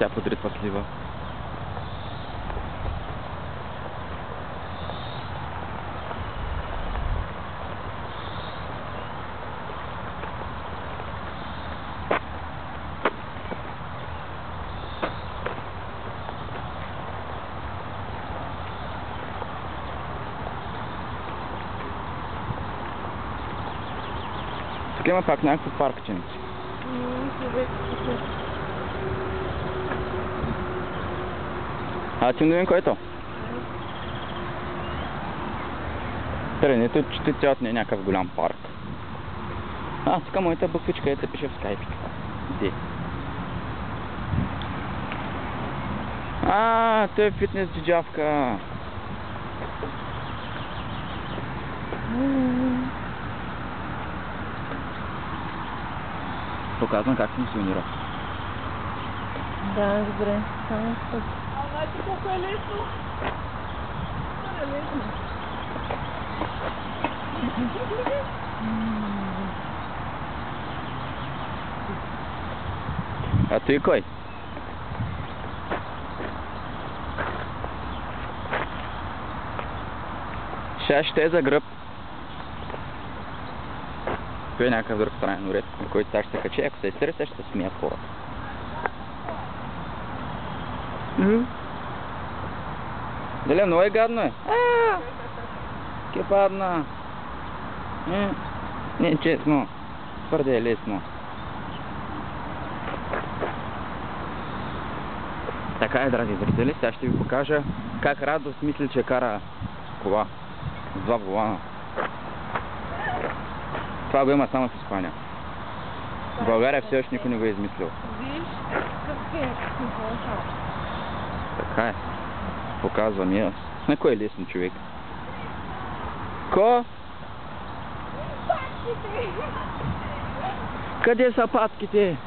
Тя подритва слива. Тук има пак някакво паркченце. Ти да видим кой е то? Тренето, че цялото не е някакъв голям парк. Тук моята буквичка е, пише в скайп. Де? Той е фитнес джиджавка. Показвам как функционира. Да, добре. Само път. Знаете колко е лесно? Това е лесно. Той кой? Ще е за гръб. Той е някакъв друг странен уред, на който сега ще се качи. Ако се изтърся, ще се смеят хората. Дали, много е гадно е. Ке падна. Не, честно. Твърде е лесно. Така е, драги зрители, сега ще ви покажа как Радост мисли, че кара кола. С два волана. Това го има само в Испания. В България все още никой не го е измислил. Виж, какъв е символът. Така е. Показвам и аз. На кой е лесно, човек? Ко? Патките! Къде са патките?